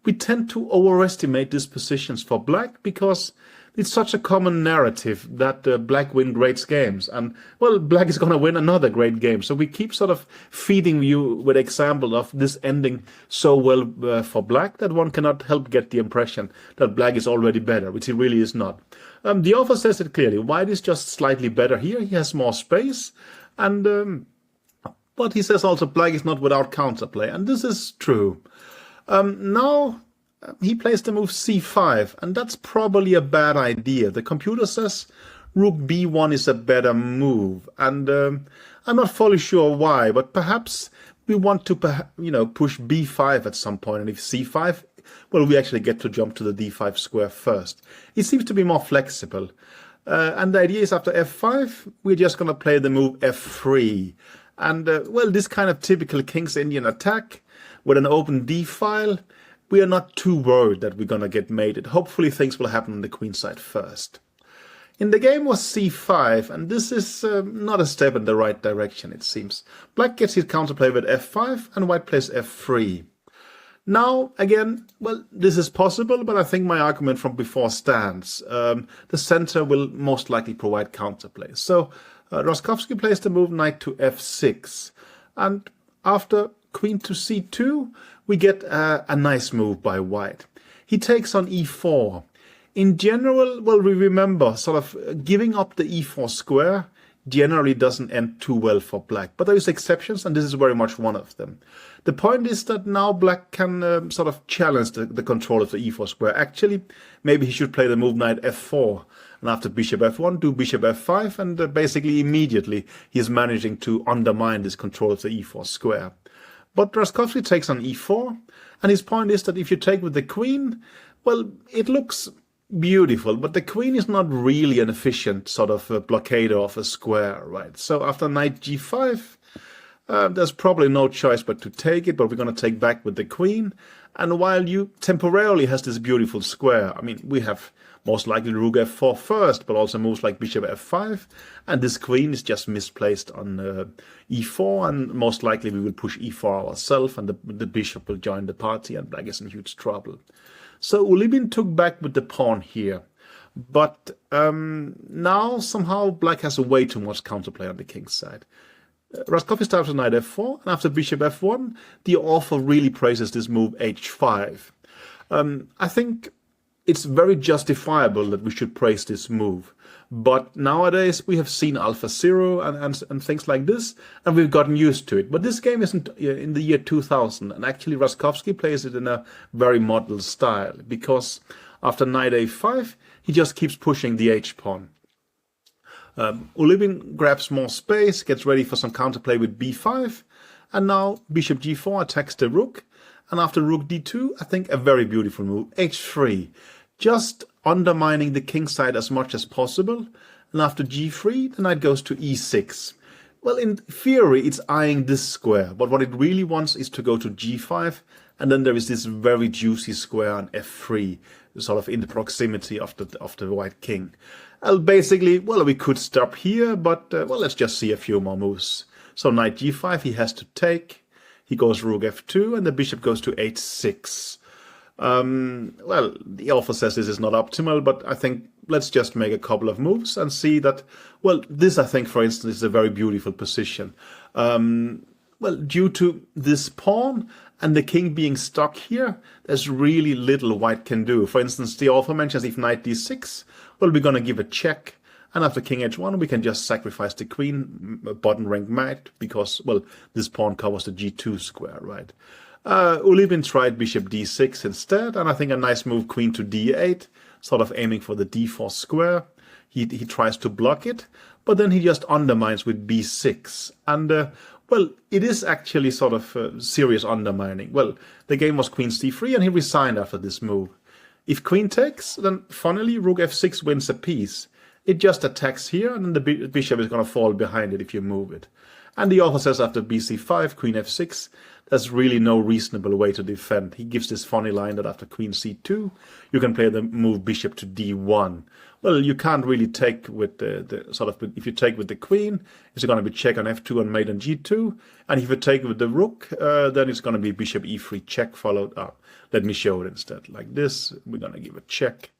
we tend to overestimate these positions for Black because it's such a common narrative that black win great games. And, well, black is going to win another great game. So we keep sort of feeding you with example of this ending so well for black that one cannot help get the impression that black is already better, which it really is not. The author says it clearly. White is just slightly better here. He has more space. And but he says also black is not without counterplay. And this is true. Now he plays the move c5, and that's probably a bad idea. The computer says rook b1 is a better move, and I'm not fully sure why, but perhaps we want to, push b5 at some point, and if c5, well, we actually get to jump to the d5 square first. It seems to be more flexible, and the idea is after f5, we're just going to play the move f3, and well, this kind of typical King's Indian attack with an open d file. We are not too worried that we're going to get mated. Hopefully things will happen on the queen side first. In the game was c5, and this is not a step in the right direction, it seems. Black gets his counterplay with f5, and white plays f3. Now, again, well, this is possible, but I think my argument from before stands. The center will most likely provide counterplay. So Rostkowski plays the move knight to f6, and after queen to c2, we get a nice move by white. He takes on e4. In general, well, we remember sort of giving up the e4 square generally doesn't end too well for black. But there is exceptions, and this is very much one of them. The point is that now black can sort of challenge the control of the e4 square. Actually, maybe he should play the move knight f4. And after bishop f1, do bishop f5, and basically immediately he is managing to undermine this control of the e4 square. But Rostkowski takes on e4, and his point is that if you take with the queen, well, it looks beautiful, but the queen is not really an efficient sort of blockader of a square, right? So after knight g5, there's probably no choice but to take it, but we're going to take back with the queen. And while you temporarily has this beautiful square, I mean, we have most likely rook f4 first, but also moves like bishop f5, and this queen is just misplaced on e4, and most likely we will push e4 ourselves, and the bishop will join the party, and black is in huge trouble. So Ulybin took back with the pawn here, but now somehow black has way too much counterplay on the king's side. Rostkowski starts with knight f4, and after bishop f1, the author really praises this move h5. I think it's very justifiable that we should praise this move. But nowadays we have seen AlphaZero and things like this, and we've gotten used to it. But this game isn't in the year 2000, and actually Rostkowski plays it in a very model style, because after knight a5, he just keeps pushing the h-pawn. Ulybin grabs more space, gets ready for some counterplay with b5, and now bishop g4 attacks the rook, and after rook d2, I think a very beautiful move, h3. Just undermining the king's side as much as possible, and after g3, the knight goes to e6. Well, in theory, it's eyeing this square, but what it really wants is to go to g5, and then there is this very juicy square on f3, sort of in the proximity of the white king. Basically, well, we could stop here, but well, let's just see a few more moves. So knight g5, he has to take. He goes rook f2, and the bishop goes to h6. Well, the author says this is not optimal, but I think let's just make a couple of moves and see that, well, this I think, for instance, is a very beautiful position. Well, due to this pawn and the king being stuck here, there's really little white can do. For instance, the author mentions if knight d6, well, we're going to give a check. And after king h1, we can just sacrifice the queen, bottom rank knight, because, well, this pawn covers the g2 square, right? Ulybin tried bishop d6 instead, and I think a nice move, queen to d8, sort of aiming for the d4 square. He tries to block it, but then he just undermines with b6. And, well, it is actually sort of serious undermining. Well, the game was queen c3, and he resigned after this move. If queen takes, then funnily rook f6 wins a piece. It just attacks here, and then the bishop is going to fall behind it if you move it. And the author says after bc5, queen f6, there's really no reasonable way to defend. He gives this funny line that after queen c2, you can play the move bishop to d1. Well, you can't really take with the sort of, if you take with the queen, it's going to be check on f2 and mate on g2. And if you take with the rook, then it's going to be bishop e3 check followed up. Let me show it instead. Like this, we're going to give a check.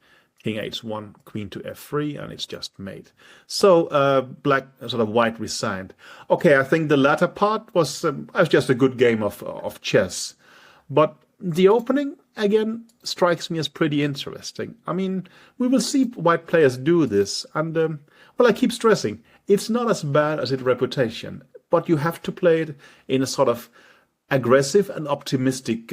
king h1, queen to f3, and it's just mate. So black, sort of white resigned. Okay, I think the latter part was just a good game of chess. But the opening, again, strikes me as pretty interesting. I mean, we will see white players do this, and, well, I keep stressing, it's not as bad as its reputation, but you have to play it in a sort of aggressive and optimistic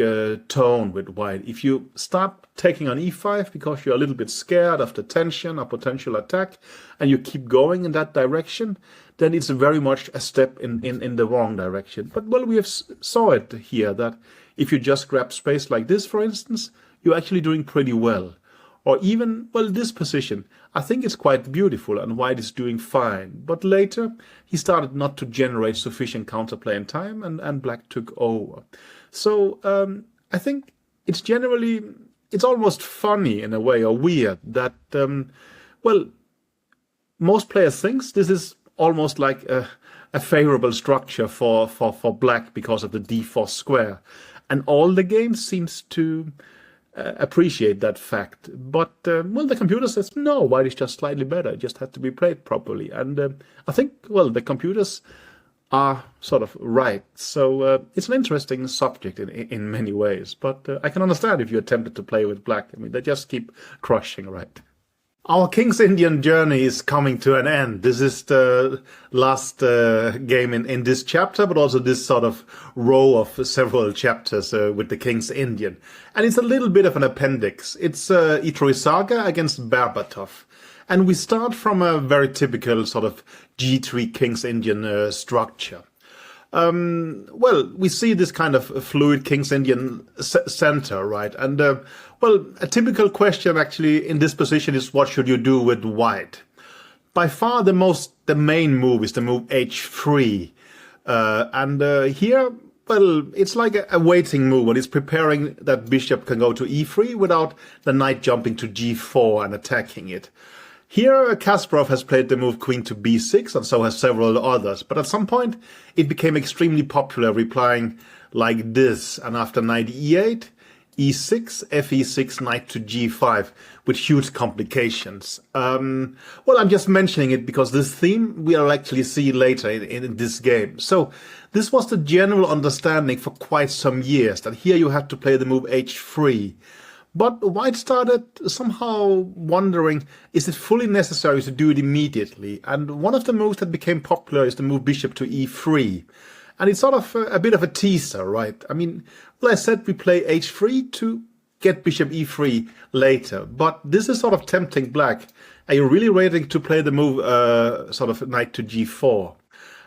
tone with white. If you start taking on e5 because you're a little bit scared of the tension or potential attack, and you keep going in that direction, then it's very much a step in the wrong direction. But, well, we have saw it here, that if you just grab space like this, for instance, you're actually doing pretty well. Or even, well, this position, I think it's quite beautiful and white is doing fine. But later, he started not to generate sufficient counterplay in time, and black took over. So I think it's generally, it's almost funny in a way, or weird, that, well, most players think this is almost like a favorable structure for black because of the d4 square. And all the game seems to appreciate that fact. But, well, the computer says, no, white is just slightly better. It just had to be played properly. And I think, well, the computers are sort of right. So it's an interesting subject in many ways. But I can understand if you're tempted to play with black. I mean, they just keep crushing, right? Our King's Indian journey is coming to an end. This is the last game in this chapter, but also this sort of row of several chapters with the King's Indian. And it's a little bit of an appendix. It's Itro Saga against Berbatov. And we start from a very typical sort of G3 King's Indian structure. Well, we see this kind of fluid King's Indian center, right? And, well, a typical question actually in this position is, what should you do with white? By far the main move is the move h3. And here, well, it's like a waiting move, and it's preparing that bishop can go to e3 without the knight jumping to g4 and attacking it. Here, Kasparov has played the move queen to b6, and so has several others. But at some point, it became extremely popular, replying like this. And after knight e8, e6, fe6, knight to g5, with huge complications. Well, I'm just mentioning it because this theme we'll actually see later in this game. So this was the general understanding for quite some years, that here you had to play the move h3. But white started somehow wondering, is it fully necessary to do it immediately? And one of the moves that became popular is the move bishop to e3. And it's sort of a bit of a teaser, right? I mean, well, I said we play h3 to get bishop e3 later. But this is sort of tempting black. Are you really ready to play the move sort of knight to g4?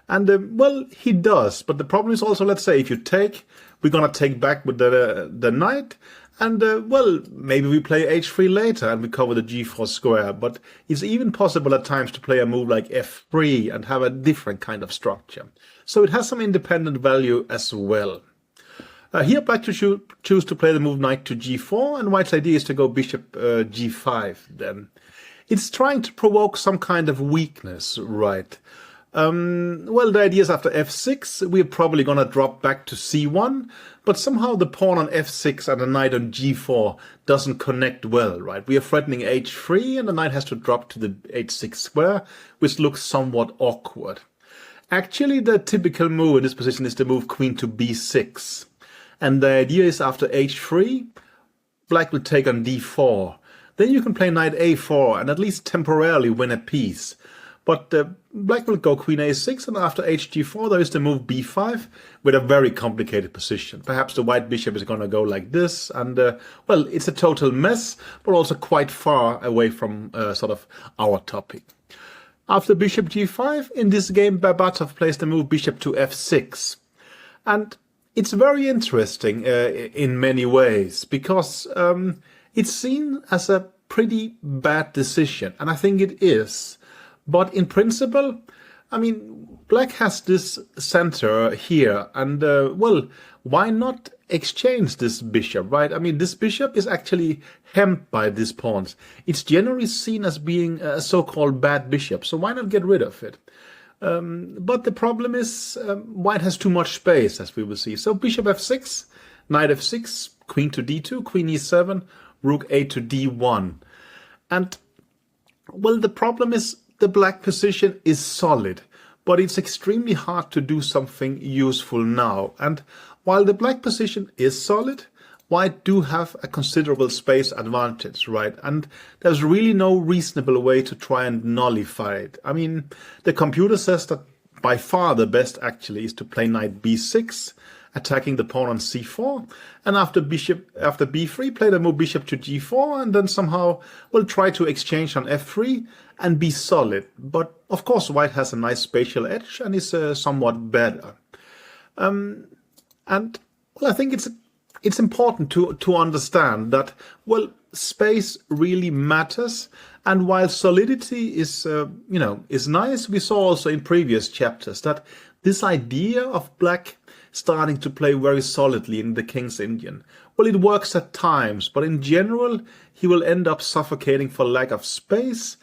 And, well, he does. But the problem is also, let's say, if you take, we're going to take back with the knight. And, well, maybe we play h3 later and we cover the g4 square. But it's even possible at times to play a move like f3 and have a different kind of structure. So it has some independent value as well. Here black to choose to play the move knight to g4, and white's idea is to go bishop g5 then. It's trying to provoke some kind of weakness, right? Well, the idea is after f6, we're probably going to drop back to c1, but somehow the pawn on f6 and the knight on g4 doesn't connect well, right? We are threatening h3, and the knight has to drop to the h6 square, which looks somewhat awkward. Actually, the typical move in this position is the move queen to b6. And the idea is after h3, black will take on d4. Then you can play knight a4 and at least temporarily win a piece. But black will go queen a6, and after hg4 there is the move b5 with a very complicated position. Perhaps the white bishop is going to go like this, and well, it's a total mess, but also quite far away from sort of our topic. After bishop g5, in this game Berbatov plays the move bishop to f6. And it's very interesting in many ways, because it's seen as a pretty bad decision, and I think it is. But in principle, I mean, black has this center here, and, well, why not exchange this bishop, right? I mean, this bishop is actually hemmed by these pawns. It's generally seen as being a so-called bad bishop, so why not get rid of it? But the problem is white has too much space, as we will see. So bishop f6, knight f6, queen to d2, queen e7, rook a to d1. And well, the problem is the black position is solid, but it's extremely hard to do something useful now. And while the black position is solid, white do have a considerable space advantage, right? And there's really no reasonable way to try and nullify it. I mean, the computer says that by far the best actually is to play knight b6, attacking the pawn on c4, and after b3, play the move bishop to g4, and then somehow we'll try to exchange on f3 and be solid. But of course, white has a nice spatial edge and is somewhat better. And well, I think it's important to understand that, well, space really matters. And while solidity is, is nice, we saw also in previous chapters that this idea of black starting to play very solidly in the King's Indian, well, it works at times, but in general, he will end up suffocating for lack of space.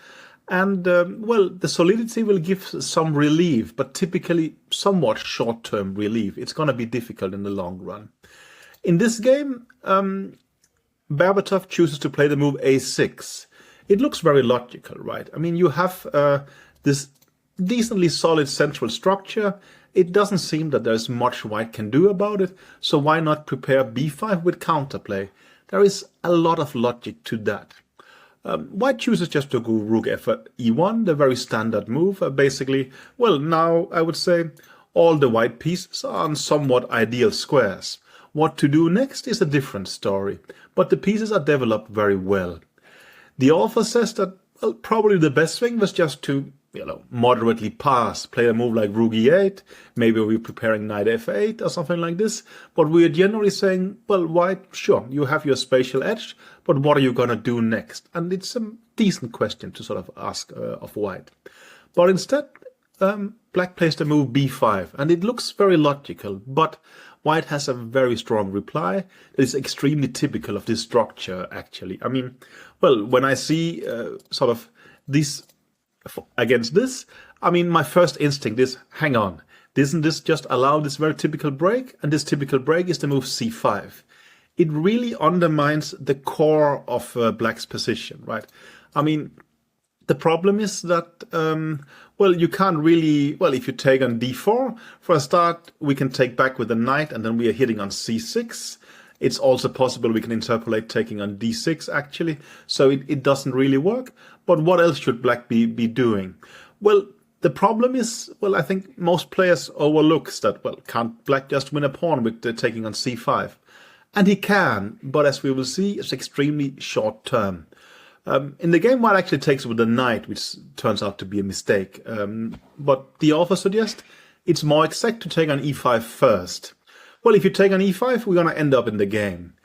And, well, the solidity will give some relief, but typically somewhat short-term relief. It's going to be difficult in the long run. In this game, Berbatov chooses to play the move a6. It looks very logical, right? I mean, you have this decently solid central structure. It doesn't seem that there's much white can do about it, so why not prepare b5 with counterplay? There is a lot of logic to that. White chooses just to go rook e1, the very standard move. Basically, well, now I would say all the white pieces are on somewhat ideal squares. What to do next is a different story, but the pieces are developed very well. The author says that, well, probably the best thing was just to, moderately pass, play a move like rook e8, maybe we're preparing knight f8 or something like this, but we are generally saying, well, white, sure, you have your spatial edge, but what are you going to do next? And it's a decent question to sort of ask of white. But instead, black plays the move b5, and it looks very logical, but white has a very strong reply that is extremely typical of this structure, actually. I mean, well, when I see sort of this against this, I mean, my first instinct is, hang on, doesn't this just allow this very typical break? And this typical break is the move c5. It really undermines the core of black's position, right? I mean, the problem is that, well, you can't really, well, if you take on d4, for a start, we can take back with the knight, and then we are hitting on c6. It's also possible we can interpolate taking on d6, actually. So it doesn't really work. But what else should black be doing? Well, the problem is, well, I think most players overlooks that, well, can't black just win a pawn with taking on c5? And he can, but as we will see, it's extremely short term. In the game, white actually takes with the knight, which turns out to be a mistake. But the author suggests it's more exact to take on e5 first. Well, if you take on e5, we're going to end up in the game.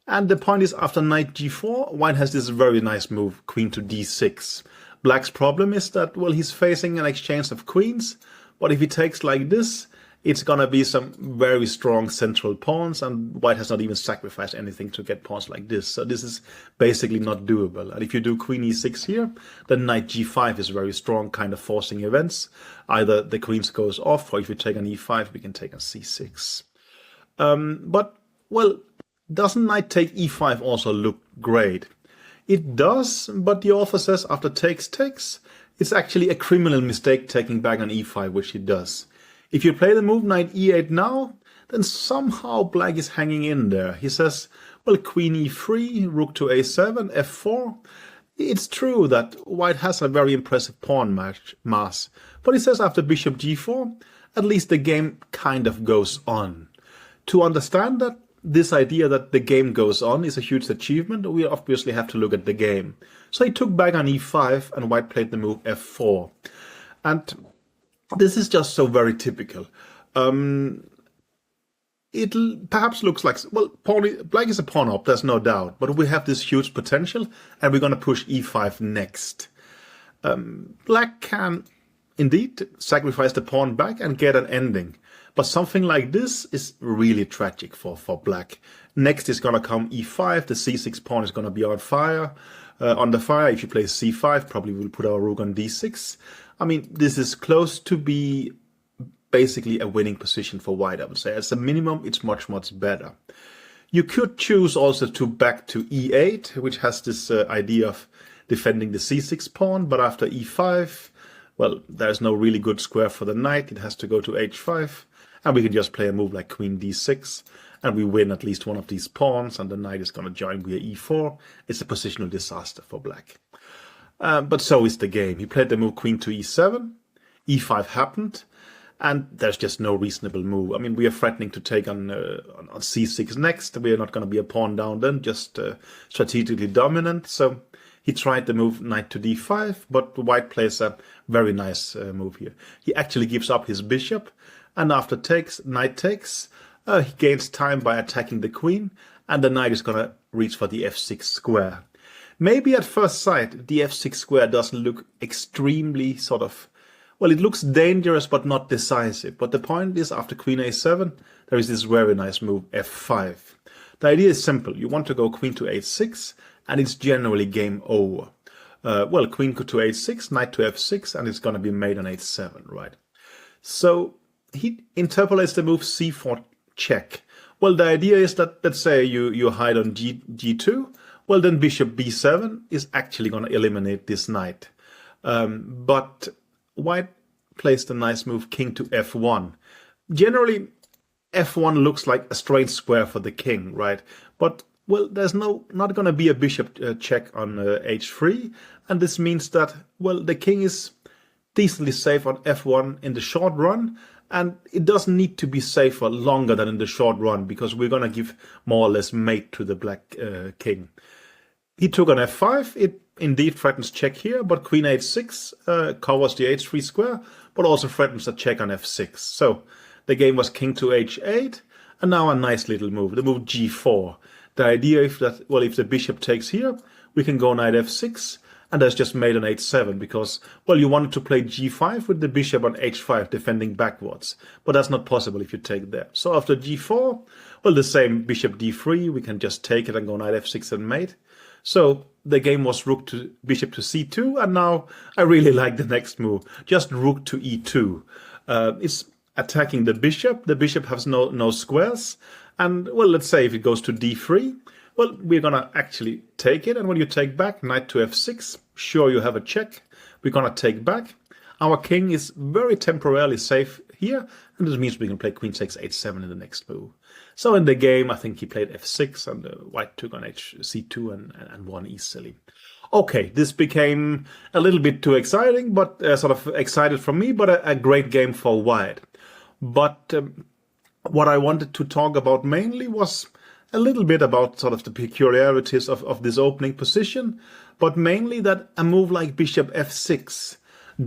And the point is, after knight g4, white has this very nice move, queen to d6. Black's problem is that, well, he's facing an exchange of queens, but if he takes like this, it's going to be some very strong central pawns, and white has not even sacrificed anything to get pawns like this. So this is basically not doable. And if you do queen e6 here, then knight g5 is very strong, kind of forcing events. Either the queens goes off, or if you take on e5, we can take on c6. But, well, doesn't knight take e5 also look great? It does, but the author says after takes, it's actually a criminal mistake taking back on e5, which he does. If you play the move knight e8 now, then somehow black is hanging in there. He says, well, queen e3, rook to a7, f4. It's true that white has a very impressive pawn mass, but he says after bishop g4, at least the game kind of goes on. To understand that, this idea that the game goes on is a huge achievement, we obviously have to look at the game. So he took back on e5 and white played the move f4. And this is just so very typical. It perhaps looks like, well, black is a pawn up, there's no doubt, but we have this huge potential and we're going to push e5 next. Black can indeed sacrifice the pawn back and get an ending. But something like this is really tragic for black. Next is going to come e5. The c6 pawn is going to be on fire. Under fire, if you play c5, probably we'll put our rook on d6. I mean, this is close to be basically a winning position for white, I would say. As a minimum, it's much, much better. You could choose also to back to e8, which has this idea of defending the c6 pawn, but after e5, well, there's no really good square for the knight. It has to go to h5, and we can just play a move like queen d6, and we win at least one of these pawns, and the knight is going to join via e4. It's a positional disaster for black. But so is the game. He played the move queen to e7, e5 happened, and there's just no reasonable move. I mean, we are threatening to take on c6 next. We are not going to be a pawn down then, just strategically dominant. So he tried the move knight to d5, but white plays a very nice move here. He actually gives up his bishop, and after knight takes, he gains time by attacking the queen, and the knight is going to reach for the f6 square. Maybe at first sight, the f6 square doesn't look extremely well, it looks dangerous but not decisive. But the point is, after queen a7, there is this very nice move, f5. The idea is simple. You want to go queen to h6, and it's generally game over. Well, queen to h6, knight to f6, and it's going to be mate on h7, right? So he interpolates the move c4 check. Well, the idea is that, let's say you hide on g2, well, then bishop b7 is actually going to eliminate this knight. But white plays the nice move king to f1. Generally, f1 looks like a straight square for the king, right? But, well, there's not going to be a bishop check on h3, and this means that, well, the king is decently safe on f1 in the short run, and it doesn't need to be safe for longer than in the short run, because we're going to give more or less mate to the black king. He took on f5. It indeed threatens check here, but queen h6 covers the h3 square, but also threatens a check on f6. So the game was king to h8, and now a nice little move, the move g4. The idea is that, well, if the bishop takes here, we can go knight f6, and there's just mate on h7, because, well, you wanted to play g5 with the bishop on h5 defending backwards, but that's not possible if you take there. So after g4, well, the same bishop d3, we can just take it and go knight f6 and mate. So the game was bishop to c2, and now I really like the next move, just rook to e2. It's attacking the bishop. The bishop has no squares, and, well, let's say if it goes to d3, well, we're going to actually take it, and when you take back, knight to f6, sure, you have a check. We're going to take back. Our king is very temporarily safe here, and this means we can play queen takes h7 in the next move. So in the game, I think he played f6, and white took on c2 and won easily. Okay, this became a little bit too exciting, but sort of excited for me, but a great game for white. But what I wanted to talk about mainly was a little bit about sort of the peculiarities of this opening position, but mainly that a move like bishop f6,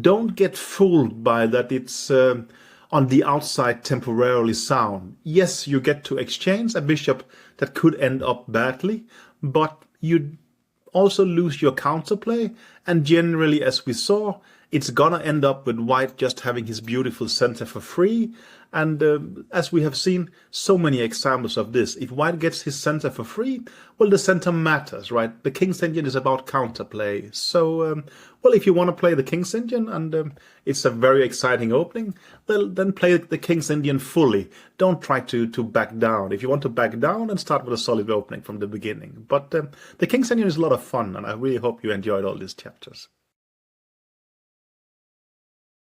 don't get fooled by that it's on the outside temporarily sound. Yes, you get to exchange a bishop that could end up badly, but you also lose your counterplay, and generally, as we saw, it's gonna end up with white just having his beautiful center for free. And as we have seen so many examples of this, if white gets his center for free, well, the center matters, right? The King's Indian is about counterplay. So, well, if you want to play the King's Indian, and it's a very exciting opening, well, then play the King's Indian fully. Don't try to back down. If you want to back down, then start with a solid opening from the beginning. But the King's Indian is a lot of fun, and I really hope you enjoyed all these chapters.